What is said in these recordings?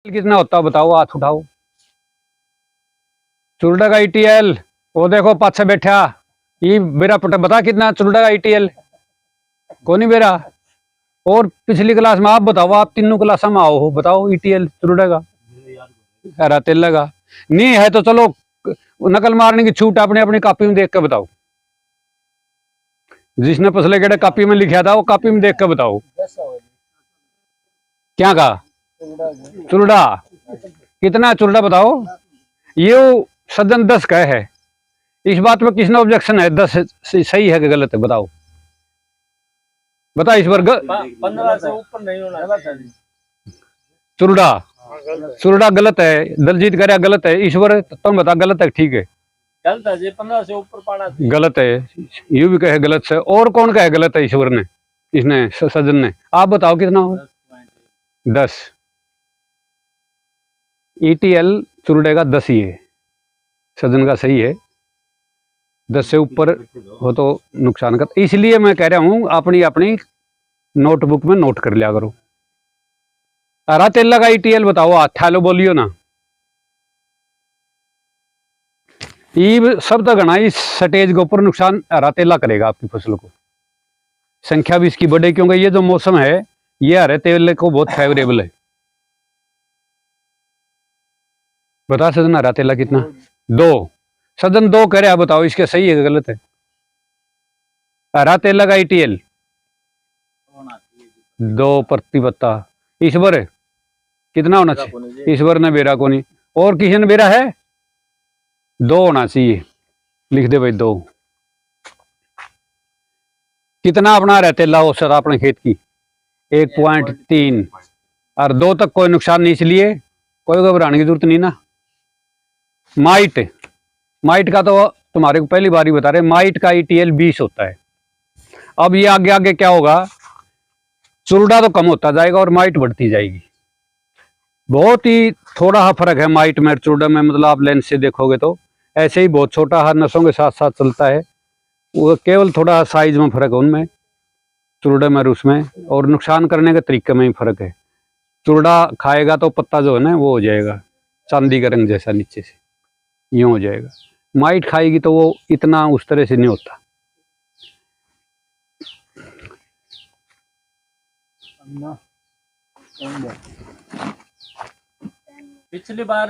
कितना होता बताओ, हाथ उठाओ। चुरडा का ईटीएल वो देखो पाछे बैठा ये बेरा पटा बता कितना चुरडा का ईटीएल कौन ही बेरा। और पिछली क्लास में आप बताओ, आप तीनों क्लास में आओ हो, बताओ ईटीएल चुरडा का हरा तेल लगा नहीं है तो चलो नकल मारने की छूट अपने अपनी कॉपी में देख के बताओ। जिसने पिछले गेड़े कॉपी में लिखा था वो कॉपी में देख के बताओ। क्या कहा चुरडा कितना चुरडा बताओ। ये सदन 10 का है, इस बात में किसने ऑब्जेक्शन है? 10 सही है कि गलत है बताओ, बता इस बार 15 से ऊपर नहीं होना। चुरडा चुरडा गलत है, दलजीत करे गलत है, ईश्वर तुम बता गलत है ठीक है? गलत है जी, 15 से ऊपर पाना गलत है, यू भी कहे गलत है। और कौन कहे गलत है? ईश्वर ने, इसने सजन ने। आप बताओ कितना होगा? 10 ईटीएल चुरडे का 10 ही है, सजन का सही है। 10 से ऊपर हो तो नुकसान कर, इसलिए मैं कह रहा हूं अपनी अपनी नोटबुक में नोट कर लिया करो। हरा तेल लगा ईटीएल बताओ, हाथ बोलियो ना। ये सब तक गणा इस स्टेज के ऊपर नुकसान हरा तेला करेगा आपकी फसल को। संख्या भी इसकी बढ़े क्योंकि ये जो मौसम है ये हरे तेल को बहुत फेवरेबल है। बता सदन हरा तेला कितना? 2 सदन 2 कह रहा है, बताओ इसके सही है कि गलत है? हरा तेल लगा ईटीएल 2 प्रति पत्ता। ईश्वर कितना होना चाहिए? ईश्वर ने बेरा को नहीं, और किसी ने बेरा है? 2 होना चाहिए, लिख दे भाई 2। कितना अपना रहते ला औसत अपने खेत की? 1.3 और 2 तक कोई नुकसान नहीं, इसलिए कोई घबराने की जरूरत नहीं ना। माइट का तो तुम्हारे को पहली बार ही बता रहे, माइट का ईटीएल 20 होता है। अब ये आगे आगे क्या होगा, चुरडा तो कम होता जाएगा और माइट बढ़ती जाएगी। बहुत ही थोड़ा सा फर्क है माइट में चुरडा में, मतलब आप लेंस से देखोगे तो ऐसे ही बहुत छोटा हर नसों के साथ साथ चलता है, वो केवल थोड़ा साइज में फर्क है उनमें, चुरडा में और उसमें, और नुकसान करने के तरीके में ही फर्क है। चुरडा खाएगा तो पत्ता जो है ना वो हो जाएगा चांदी का रंग जैसा, नीचे से यूं हो जाएगा। माइट खाएगी तो वो इतना उस तरह से नहीं होता। पिछली बार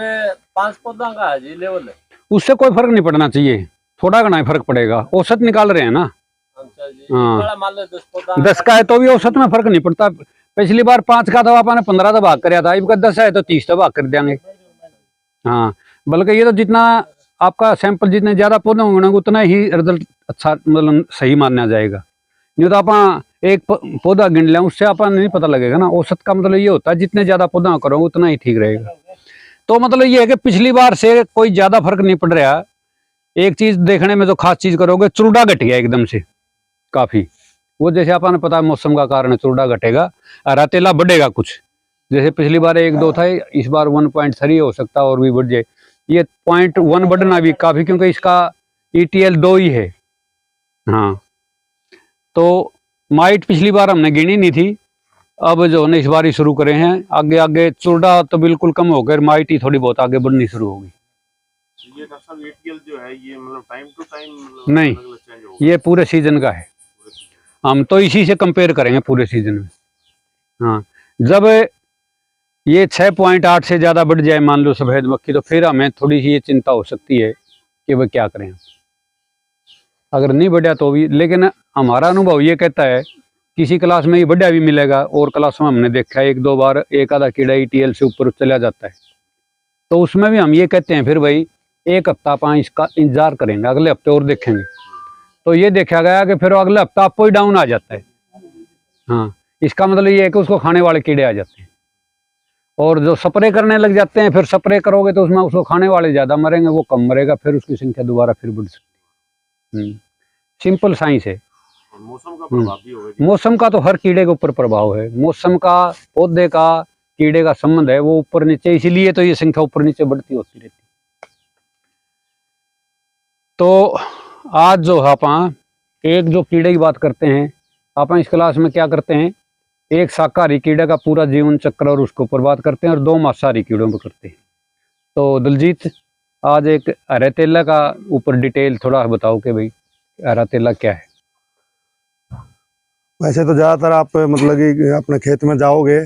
5 पौधा का है जी लेवल है, उससे कोई फर्क नहीं पड़ना चाहिए, थोड़ा घना फर्क पड़ेगा। औसत निकाल रहे हैं ना। अच्छा जी। हाँ। बड़ा मान लो 10 पौधा 10 का है तो भी औसत में फर्क नहीं पड़ता। पिछली बार 5 का था, आपने 15 का भाग कराया था, इनका 10 है तो 30 का भाग कर देंगे। हाँ, बल्कि ये तो जितना आपका सैंपल जितने ज्यादा पौधे होंगे उतना ही रिजल्ट अच्छा मतलब सही माना जाएगा। नहीं तो आप एक पौधा गिन लें उससे आप नहीं पता लगेगा ना। औसत का मतलब ये होता है जितने ज्यादा पौधा करोगे उतना ही ठीक रहेगा। तो मतलब ये है कि पिछली बार से कोई ज्यादा फर्क नहीं पड़ रहा। एक चीज देखने में जो खास चीज करोगे, चुरडा घट गया एकदम से काफी। वो जैसे आपने पता है मौसम का कारण है, चुरडा घटेगा, हरा तेला बढ़ेगा कुछ। जैसे पिछली बार 1-2 था, इस बार 1.3 हो सकता है और भी बढ़ जाए। ये 0.1 बढ़ना भी काफी, क्योंकि इसका ईटीएल 2 ही है। हाँ, तो माइट पिछली बार हमने गिनी नहीं थी, अब जो है इस बार ही शुरू करे हैं। आगे आगे चुरडा तो बिल्कुल कम हो गया, माइट ही थोड़ी बहुत आगे बढ़नी शुरू होगी। ये नस्ल ईटीएल जो है ये मतलब टाइम टू टाइम नहीं, ये पूरे सीजन का है। हम तो इसी से कंपेयर करेंगे पूरे सीजन में। हाँ, जब ये 6.8 से ज्यादा बढ़ जाए मान लो सफेद मक्खी, तो फिर हमें थोड़ी सी ये चिंता हो सकती है कि वह क्या करें। अगर नहीं बढ़िया तो भी, लेकिन हमारा अनुभव ये कहता है किसी क्लास में ये बढ़िया भी मिलेगा, और क्लास में हमने देखा है 1-2 बार एक आधा कीड़ा ईटीएल से ऊपर चला जाता है। तो उसमें भी हम ये कहते हैं फिर भाई 1 हफ्ता आप इसका इंतजार करेंगे, अगले हफ्ते और देखेंगे। तो ये देखा गया कि फिर अगले हफ्ता आपको ही डाउन आ जाता है। हाँ, इसका मतलब ये है कि उसको खाने वाले कीड़े आ जाते हैं, और जो स्प्रे करने लग जाते हैं, फिर स्प्रे करोगे तो उसमें उसको खाने वाले ज्यादा मरेंगे, वो कम मरेगा, फिर उसकी संख्या दोबारा फिर बढ़ सकती है। सिंपल साइंस है। मौसम का प्रभाव भी होगा। मौसम का तो हर कीड़े के ऊपर प्रभाव है। मौसम का, पौधे का, कीड़े का संबंध है, वो ऊपर नीचे, इसीलिए तो ये संख्या ऊपर नीचे बढ़ती होती रहती है। तो आज जो आप एक जो कीड़े की बात करते हैं, आप इस क्लास में क्या करते हैं, एक शाकाहारी कीड़े का पूरा जीवन चक्र और उसको बर्बाद करते हैं, और 2 मांसाहारी कीड़ों पर करते हैं। तो दलजीत, आज एक हरा तेला का ऊपर डिटेल थोड़ा बताओ कि भाई हरा तेला क्या है। वैसे तो ज़्यादातर आप मतलब कि अपने खेत में जाओगे,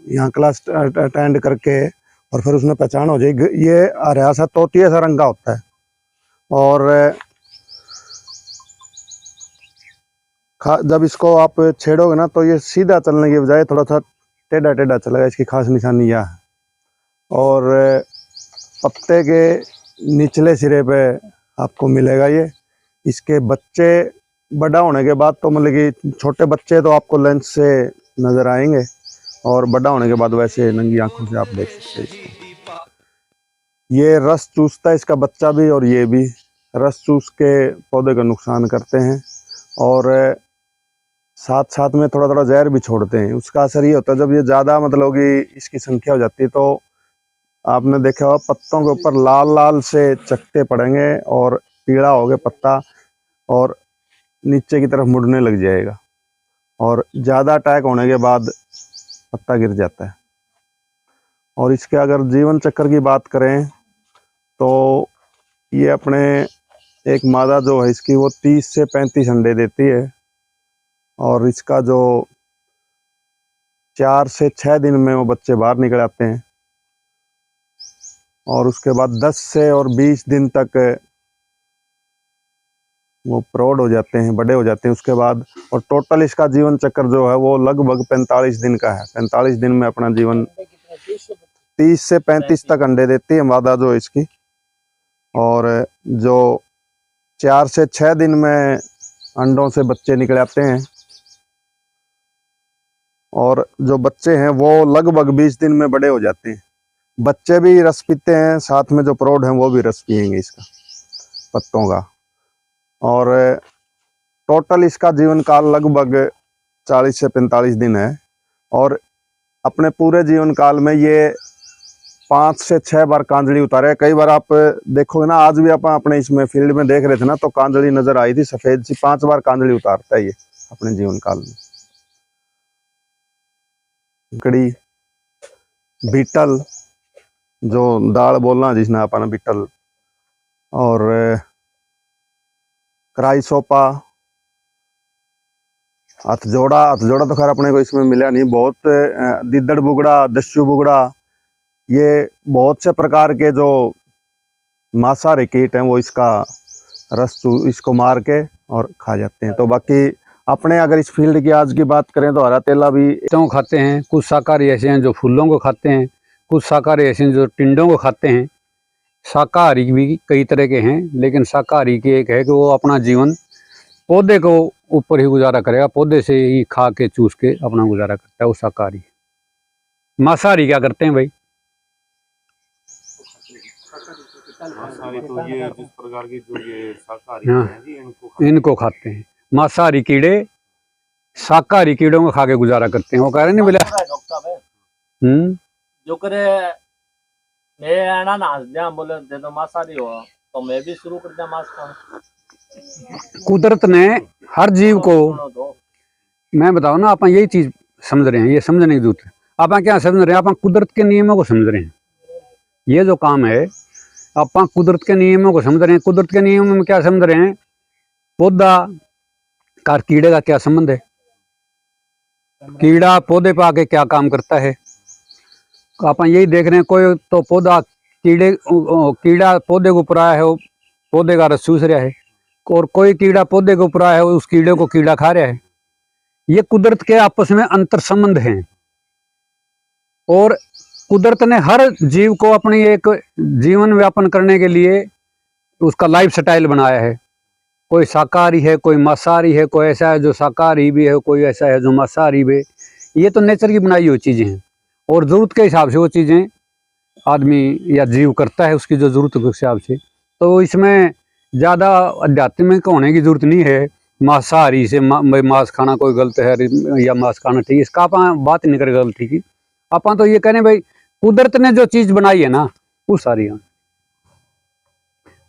यहाँ क्लास अटेंड करके और फिर उसमें पहचान हो जाएगी। ये हरा सा तोतिया सा रंग का होता है, और जब इसको आप छेड़ोगे ना तो ये सीधा चलने की बजाय थोड़ा सा टेढ़ा टेढ़ा चलेगा। इसकी खास निशानी यह है। और पत्ते के निचले सिरे पे आपको मिलेगा ये। इसके बच्चे बड़ा होने के बाद तो मतलब कि छोटे बच्चे तो आपको लेंस से नज़र आएंगे, और बड़ा होने के बाद वैसे नंगी आंखों से आप देख सकते हैं इसको। ये रस चूसता है, इसका बच्चा भी और ये भी रस चूस के पौधे का नुकसान करते हैं, और साथ साथ में थोड़ा थोड़ा जहर भी छोड़ते हैं। उसका असर ये होता है, जब ये ज़्यादा मतलब कि इसकी संख्या हो जाती है तो आपने देखा होगा पत्तों के ऊपर लाल लाल से चकते पड़ेंगे और पीला हो गया पत्ता, और नीचे की तरफ मुड़ने लग जाएगा, और ज़्यादा अटैक होने के बाद पत्ता गिर जाता है। और इसके अगर जीवन चक्र की बात करें तो ये अपने एक मादा जो है इसकी वो 30 से 35 अंडे देती है, और इसका जो 4 से 6 दिन में वो बच्चे बाहर निकल आते हैं, और उसके बाद 10 से और 20 दिन तक वो प्रौढ़ हो जाते हैं, बड़े हो जाते हैं उसके बाद। और टोटल इसका जीवन चक्र जो है वो लगभग 45 दिन का है। 45 दिन में अपना जीवन 30 से 35 तक अंडे देती है मादा जो है इसकी, और जो 4 से 6 दिन में अंडों से बच्चे निकल आते हैं, और जो बच्चे हैं वो लगभग 20 दिन में बड़े हो जाते हैं। बच्चे भी रस पीते हैं, साथ में जो प्रौढ़ हैं वो भी रस पिएंगे इसका पत्तों का। और टोटल इसका जीवन काल लगभग 40 से 45 दिन है, और अपने पूरे जीवन काल में ये 5 से 6 बार कांजड़ी उतारे। कई बार आप देखोगे ना, आज भी आप अपने इसमें फील्ड में देख रहे थे ना तो कांजड़ी नजर आई थी सफेद सी। 5 बार कांजड़ी उतारता है ये अपने जीवन काल में। कड़ी बीटल जो दाल बोलना जिसने अपना बीटल, और क्राइसोपा, हथजोड़ा तो खैर अपने को इसमें मिला नहीं बहुत। दिद्दड़ बुगड़ा, दस्यु बुगड़ा, ये बहुत से प्रकार के जो मांसाहारी कीट हैं वो इसका रस इसको मार के और खा जाते हैं। तो बाकी अपने अगर इस फील्ड की आज की बात करें तो हरा तेला भी तो खाते हैं। कुछ शाकाहारी ऐसे हैं जो फूलों को खाते हैं, कुछ शाकाहारी ऐसे हैं जो टिंडों को खाते हैं। शाकाहारी भी कई तरह के हैं, लेकिन शाकाहारी की एक है कि वो अपना जीवन पौधे को ऊपर ही गुजारा करेगा, पौधे से ही खा के चूस के अपना गुजारा करता है, वो शाकाहारी। मांसाहारी क्या करते हैं भाई? मांसाहारी तो ये जिस प्रकार की जो ये शाकाहारी हाँ, हैं जी इनको खाते हैं। मांसाहारी कीड़े शाकाहारी कीड़ों को खा के गुजारा करते हैं। वो कह रहे नहीं बोला डॉक्टर साहब जो करे मैं आना नाच दिया, बोले दे दो मांसाहारी हो तो मैं भी शुरू कर दिया मांस खाना। कुदरत ने हर जीव को, मैं बताऊं ना, आप यही चीज समझ रहे हैं, ये समझने की जरूरत है। आप क्या समझ रहे हैं? आप कुदरत के नियमों को समझ रहे हैं। ये जो काम है आप कुदरत के नियमों को समझ रहे हैं। कुदरत के नियमों में क्या समझ रहे हैं? पौधा का कीड़े का क्या संबंध है? कीड़ा पौधे पे आके क्या काम करता है? आप यही देख रहे हैं। कोई तो पौधा कीड़ा पौधे को ऊपर आया है, वो पौधे का रस चूस रहा है, और कोई कीड़ा पौधे के ऊपर आया है, उस कीड़े को कीड़ा खा रहा है। ये कुदरत के आपस में अंतर संबंध हैं, और कुदरत ने हर जीव को अपनी एक जीवन यापन करने के लिए उसका लाइफ स्टाइल बनाया है। कोई शाकाहारी है, कोई मांसाहारी है, कोई ऐसा है जो शाकाहारी भी है, कोई ऐसा है जो मांसाहारी भी है। ये तो नेचर की बनाई हुई चीज़ें हैं, और ज़रूरत के हिसाब से वो चीज़ें आदमी या जीव करता है उसकी जो ज़रूरत के हिसाब से। तो इसमें ज़्यादा आध्यात्मिक होने की ज़रूरत नहीं है। मांसाहारी से मांस खाना कोई गलत है या मांस खाना ठीक है, इसका आप बात नहीं करें गलती की। आप तो ये कहें भाई कुदरत ने जो चीज़ बनाई है ना वो सारी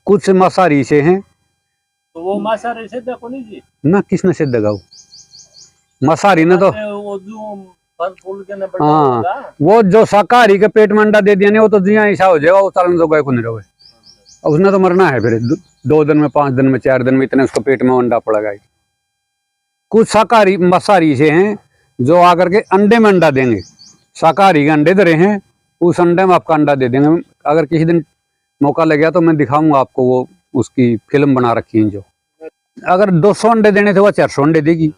कुछ मांसाहारी से हैं, तो वो मांसाहारी सिद्ध को नहीं जी ना किसने सिद्ध गाओ? मांसाहारी ने तो वो जो फल फूल के ने बढ़िया हाँ। होगा। वो जो शाकाहारी के पेट में अंडा दे दिया नहीं, वो तो जिया ऐसा हो जाएगा, वो चालन तो गए को नहीं रहे। अब उसने तो मरना है फिर 2 दिन में, 5 दिन में, 4 दिन में, इतने उसको पेट में अंडा पड़ेगा। कुछ शाकाहारी मांसाहारी से हैं जो आकर के अंडे में अंडा देंगे, शाकाहारी के अंडे धरे हैं, उस अंडे में आपका अंडा दे देंगे। अगर किसी दिन मौका लग गया तो मैं दिखाऊंगा आपको, वो उसकी फिल्म बना रखी है। जो अगर 200 अंडे देने थे वह 400 अंडे देगी,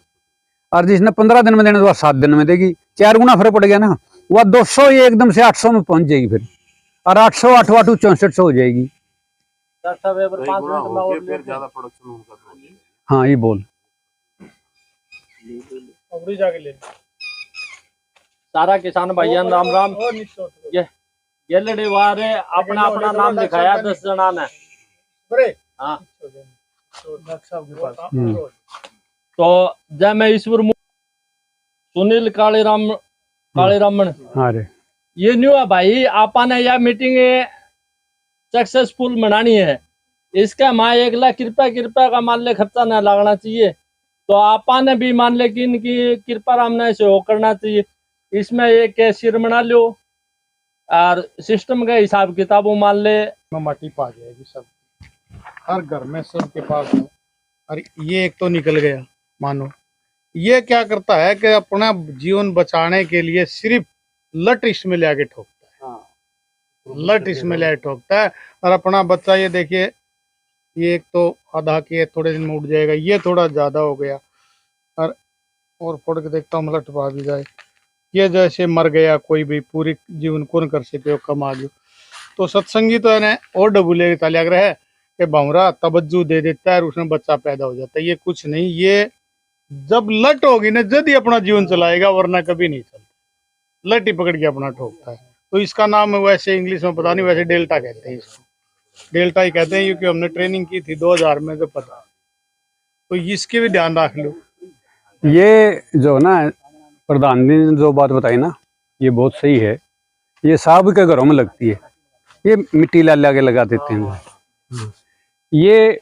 और जिसने 15 दिन में देने थे वह 7 दिन में देगी। 4 गुना फर्क पड़ गया ना। वह 200 ये एकदम से 800 में पहुंच जाएगी फिर, और 800 8 8 6400 हो जाएगी। डॉक्टर साहब एक बार 5 गुना मिनट हो में और गया, फिर लेते ज्यादा प्रोडक्शन उनका तो हो जाएगा। हाँ ये बोल अबरी जाके ले सारा किसान भाइयों राम राम। ये लड़े वारे अपना अपना नाम लिखाया 10 जना ने। बड़े हाँ। डॉक्टर साहब के पास तो जय मैं ईश्वर सुनील काले रामन अरे ये न्यू है भाई, आपा ने यह मीटिंग सक्सेसफुल मनानी है। इसका माँ 1 लाख कृपया का मान ले खर्चा न लगना चाहिए। तो आपा ने भी मान ले कि इनकी कृपा राम ने सहयोग करना चाहिए। इसमें एक कैशियर बना लो और सिस्टम का हिसाब किताबों मान ले। माटी पा जाएगी सब, हर घर में सबके पास हो। और ये एक तो निकल गया, मानो ये क्या करता है कि अपना जीवन बचाने के लिए सिर्फ लट इसमें ले आके ठोकता है। लट इसमें ले ठोकता है और अपना बच्चा, ये देखिए, ये एक तो आधा के थोड़े दिन में उठ जाएगा, ये थोड़ा ज्यादा हो गया। और फोड़ के देखता हूँ लट पा भी जाए। ये जैसे मर गया कोई भी, पूरी जीवन कौन कर सके कमा जो। तो सत्संगी तो है और डबुले ताल्याग्रह है कि भंवरा तवज्जो दे देता है और उसमें बच्चा पैदा हो जाता है। ये कुछ नहीं, ये जब लट होगी ना जब ही अपना जीवन चलाएगा, वरना कभी नहीं चलता। लट ही पकड़ के अपना ठोकता है। तो इसका नाम वैसे इंग्लिश में पता नहीं, वैसे डेल्टा कहते हैं इसको, डेल्टा ही कहते हैं, क्योंकि हमने ट्रेनिंग की थी 2000 में, तो पता। तो इसके भी ध्यान रख लो। ये जो ना प्रधान जी ने जो बात बताई ना, ये बहुत सही है। ये सब के घरों में लगती है। ये मिट्टी ला के लगा देते हैं। ये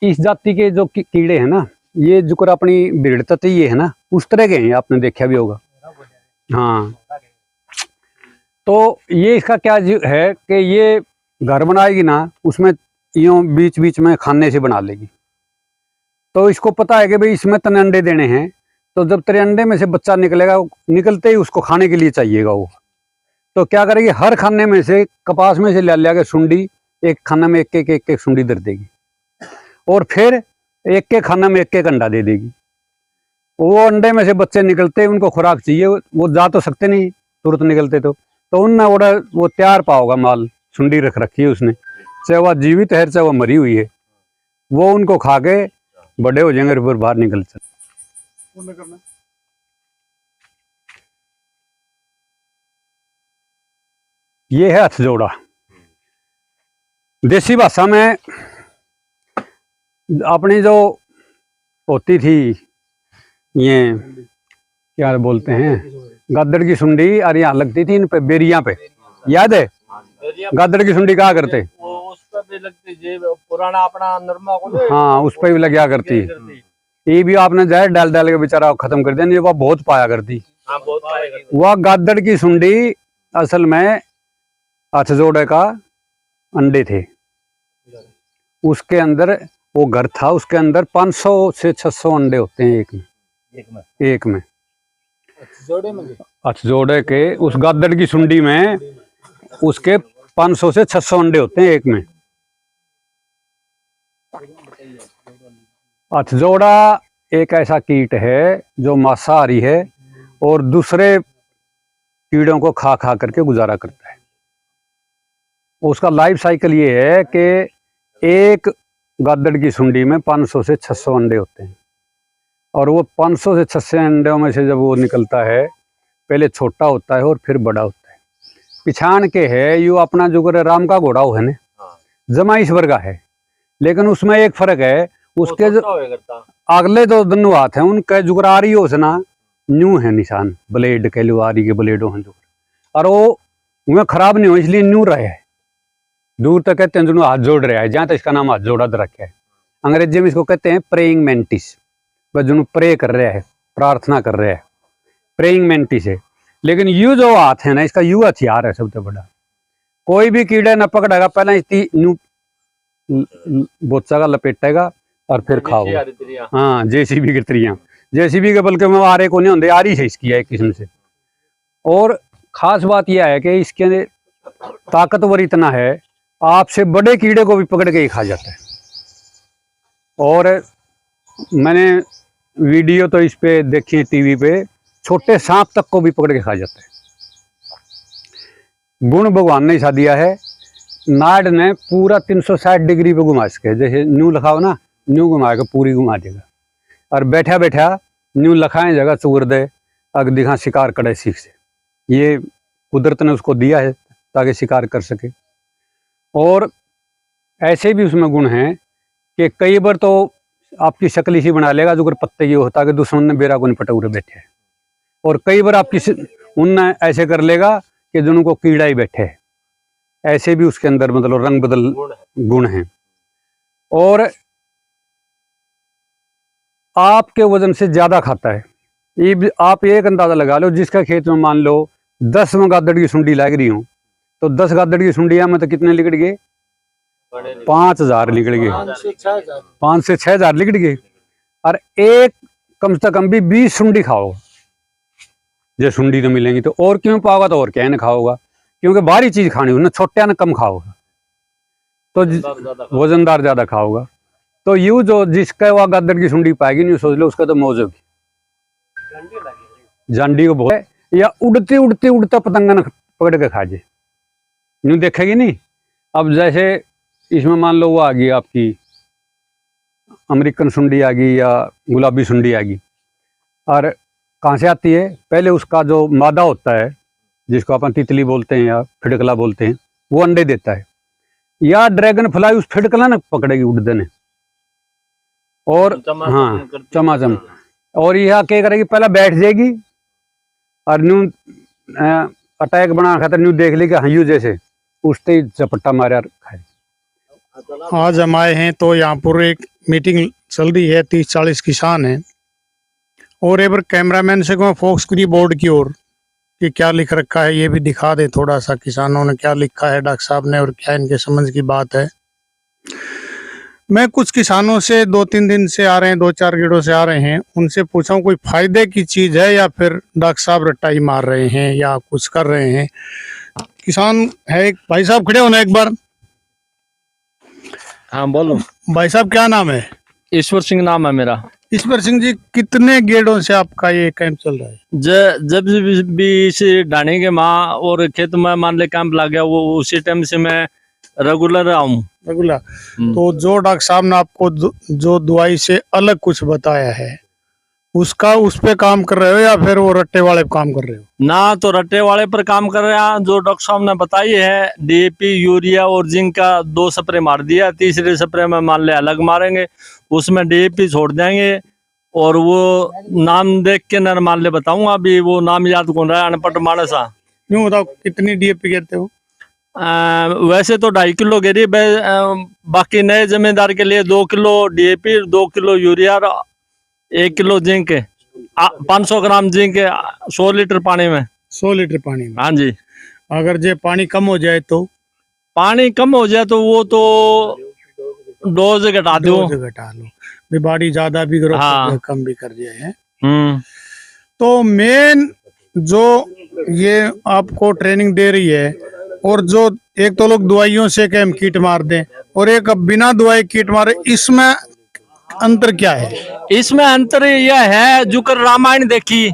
इस जाति के जो कीड़े हैं ना, ये जो कर अपनी भीड़ तत्व ये है ना, उस तरह के हैं, आपने देखा भी होगा। हाँ, तो ये इसका क्या है कि ये घर बनाएगी ना, उसमें यूं बीच बीच में खाने से बना लेगी। तो इसको पता है कि भाई इसमें तने अंडे देने हैं, तो जब तेरे अंडे में से बच्चा निकलेगा, निकलते ही उसको खाने के लिए चाहिएगा वो। तो क्या करेगी, हर खाने में से कपास में से ले के सुंडी, एक खाना में एक सुंडी दर देगी, और फिर एक खाना में एक अंडा दे देगी। वो अंडे में से बच्चे निकलते, उनको खुराक चाहिए, वो जा तो सकते नहीं तुरंत निकलते। तो उनने वो तैयार पाओगा माल, सुंडी रख रखी है उसने, चाहे वह जीवित है चाहे वह मरी हुई है, वो उनको खा के बड़े हो जाएंगे, फिर बाहर निकल सकते। ये है हथ जोड़ा। देसी भाषा में अपनी जो होती थी, ये क्या बोलते हैं, गद्दड़ की सुंडी, और यहाँ लगती थी इन पे बेरिया पे, याद है? गद्दड़ की सुंडी कहा करते, वो उस पर भी लगती जी, पुराना अपना नरमा को। हाँ, उस पर भी लग गया करती। ये भी आपने जाए डाल के बेचारा खत्म कर दिया, नहीं वह बहुत पाया करती। हाँ, बहुत पाएगा। वह गद्दड़ की सुंडी असल में हथ जोड़े का अंडे थे। उसके अंदर वो घर था, उसके अंदर 500 से 600 अंडे होते हैं एक में। हथ जोड़े के उस गद्दड़ की सुंडी में उसके 500 से 600 अंडे होते हैं एक में। हथ जोड़ा एक ऐसा कीट है जो मांसाहारी है और दूसरे कीड़ों को खा करके गुजारा करता है। उसका लाइफ साइकिल ये है कि एक गद्दड़ की सुंडी में 500 से 600 अंडे होते हैं, और वो 500 से 600 अंडों में से जब वो निकलता है, पहले छोटा होता है और फिर बड़ा होता है। पिछाण के है यू अपना जो राम का घोड़ा हो है ना, जमाईश्वर का है, लेकिन उसमें एक फर्क है, उसके जो अगले 2 दोनों हाथ हैं उनके जुगरारी हो ना न्यू है निशान, ब्लेड के लुआरी के ब्लेडों हैं जुगर, और वो उन्हें खराब नहीं हो इसलिए न्यू रहे है। दूर तक कहते हैं जुनू हाथ जोड़ रहा है, जहाँ तक इसका नाम हाथ जोड़ा रखा है। अंग्रेजी में इसको कहते हैं प्रेइंग मैंटिस, बस जुनू प्रे कर रहा है, प्रार्थना कर रहा है। प्रेइंग मेंटिस है। लेकिन यू जो हाथ है ना, इसका यू हथियार है सबसे बड़ा। कोई भी कीड़ा न पकड़ेगा, पहले इसकी न्यू बोचा का लपेटेगा और फिर खाओगा। हाँ, जेसीबी की तरिया, जेसीबी के बल्कि में आरे को नहीं होंगे, आरी से इसकी है एक किस्म से। और खास बात यह है कि इसके ताकतवर इतना है, आपसे बड़े कीड़े को भी पकड़ के ही खा जाता है। और मैंने वीडियो तो इस पे देखी है टीवी पे, छोटे सांप तक को भी पकड़ के खा जाता है। गुण भगवान ने ऐसा दिया है, नाड़ ने पूरा 360 डिग्री पे घुमा सके। जैसे न्यू लखाओ ना, न्यू घुमा के पूरी घुमा देगा। और बैठा बैठा न्यू लखाएं जगह चूर दे, अग दिखा शिकार करे सीख से। ये कुदरत ने उसको दिया है ताकि शिकार कर सके। और ऐसे भी उसमें गुण हैं कि कई बार तो आपकी शक्ल इसी बना लेगा जो पत्ते ये होता कि दुश्मन ने बेरा को नहीं पटोरे बैठे है। और कई बार आपकी उनने ऐसे कर लेगा कि जो उनको कीड़ा ही बैठे है। ऐसे भी उसके अंदर मतलब रंग बदल गुण हैं। और आपके वजन से ज्यादा खाता है। ये आप एक अंदाजा लगा लो, जिसका खेत में मान लो 10 में गादड़ की सुंडी लग रही हूँ, तो 10 गादड़ की सुंडिया में तो कितने लिकड़ गए? 5000 लिकड़ गए, 5 से 6000 लिकड़ गए। और एक कम से कम भी 20 सुंडी खाओ, जो सुंडी तो मिलेंगी तो और क्यों पाओगा, तो और क्या न खाओगा, क्योंकि भारी चीज खानी हो ना, छोटे न कम खाओगा तो वजनदार ज्यादा खाओगा। तो यूं जो जिसका वह गादड़ की सुंडी पाएगी नहीं, सोच लो उसका तो मौज होगी। जांडी को बहुत, या उड़ते उड़ते उड़ता पतंगा न पकड़ के खा जाए, यूं देखेगी नहीं। अब जैसे इसमें मान लो वो आ गई आपकी अमेरिकन सुंडी आ गई या गुलाबी सुंडी आ गई। और कहाँ से आती है? पहले उसका जो मादा होता है, जिसको अपन तितली बोलते हैं या फिड़कला बोलते हैं, वो अंडे देता है। या ड्रैगन फ्लाई उस फिड़कला न पकड़ेगी उड़दे ने, और हाँ चमाचम। और यह क्या करेगी, पहले बैठ जाएगी और न्यू अटैक बना खातर न्यू देख लेगी हयू जैसे, उससे ही चपट्टा मारे और खाए। आज हम आए हैं तो यहाँ पर एक मीटिंग चल रही है, 30-40 किसान हैं। और एक बार कैमरामैन से को फोकस करिए बोर्ड की ओर कि क्या लिख रखा है, ये भी दिखा दे थोड़ा सा, किसानों ने क्या लिखा है डॉक्टर साहब ने, और क्या इनके समझ की बात है। मैं कुछ किसानों से 2-3 दिन से आ रहे हैं, 2-4 गेड़ों से आ रहे हैं, उनसे पूछा कोई फायदे की चीज है या फिर डॉक्टर साहब रट्टाई मार रहे हैं या कुछ कर रहे हैं। किसान है एक भाई साहब, खड़े होना एक बार। हाँ बोलो भाई साहब, क्या नाम है? ईश्वर सिंह नाम है मेरा। ईश्वर सिंह जी, कितने गेड़ों से आपका ये कैंप चल रहा है? जब भी इस डाणी के माँ और खेत में मान ले कैंप लग गया, वो उसी टाइम से मैं रेगुलर आऊँ। रेगुलर। तो जो डॉक्टर साहब ने आपको जो दवाई से अलग कुछ बताया है, उसका उस पे काम कर रहे हो या फिर वो रट्टे वाले पे काम कर रहे हो? ना तो रट्टे वाले पर काम कर रहे हैं। जो डॉक्टर साहब ने बताई है, डीएपी, यूरिया और जिंक का 2 स्प्रे मार दिया, तीसरे स्प्रे में मान ले अलग मारेंगे, उसमें डीएपी छोड़ देंगे। और वो नाम देख के न मान ले बताऊंगा, अभी वो नाम याद कौन रहा है, अनपढ़ मानस। यूँ बताओ कितनी डीएपी कहते हो? वैसे तो 2.5 किलो गिरी, बाकी नए जमींदार के लिए 2 kilo DAP, 2 kilo urea, 1 kilo zinc, 500 gram zinc 100 litre पानी में। 100 लीटर पानी में? हाँ जी। अगर जे पानी कम हो जाए तो? पानी कम हो जाए तो वो तो डोज घटा दो, घटा लो, भी बाड़ी ज्यादा भी करो, हाँ, कम भी कर दिया है। तो मेन जो ये आपको ट्रेनिंग दे रही है, और जो एक तो लोग दवाइयों से कैम कीट मार दें और एक बिना दवाई कीट मारे, इसमें अंतर क्या है? इसमें अंतर यह है, जो कर रामायण देखी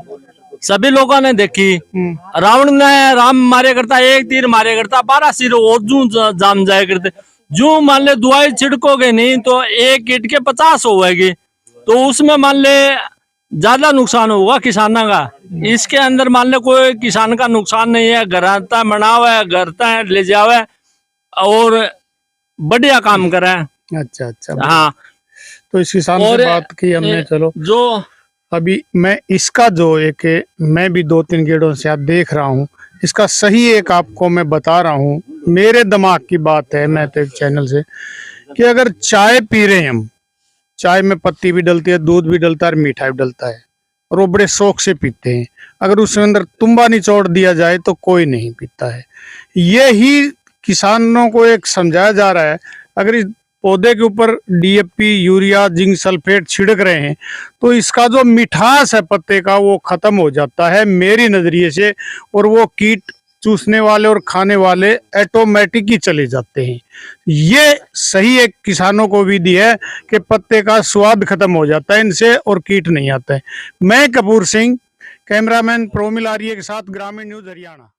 सभी लोगों ने देखी, रावण ने राम मारे करता, 1 तीर मारे करता, 12 सिर और जू जाम जाए करते। जो मान ले दवाई छिड़कोगे नहीं तो 1 कीट के 50 होगी, तो उसमें मान ले ज्यादा नुकसान होगा किसानों का। इसके अंदर मान ले कोई किसान का नुकसान नहीं है, घरता मनावा है, घरता ले जावे और बढ़िया काम करे। अच्छा अच्छा, हाँ। तो इस किसान से बात की हमने। चलो, जो अभी मैं इसका जो एक मैं भी 2-3 गेड़ों से आप देख रहा हूँ, इसका सही एक आपको मैं बता रहा हूँ, मेरे दिमाग की बात है, मैं तो एक चैनल से, कि अगर चाय पी रहे हैं हम, चाय में पत्ती भी डलती है, दूध भी डलता है और मीठा भी डलता है, और वो बड़े शौक से पीते हैं। अगर उसके अंदर तुम्बा निचोड़ दिया जाए तो कोई नहीं पीता है। ये ही किसानों को एक समझाया जा रहा है, अगर इस पौधे के ऊपर डीएपी, यूरिया, जिंक सल्फेट छिड़क रहे हैं तो इसका जो मिठास है पत्ते का वो खत्म हो जाता है मेरी नजरिए से, और वो कीट चूसने वाले और खाने वाले ऑटोमेटिक ही चले जाते हैं। ये सही एक किसानों को विधि है कि पत्ते का स्वाद खत्म हो जाता है इनसे और कीट नहीं आता है। मैं कपूर सिंह, कैमरामैन प्रोमिल आर्य के साथ, ग्रामीण न्यूज हरियाणा।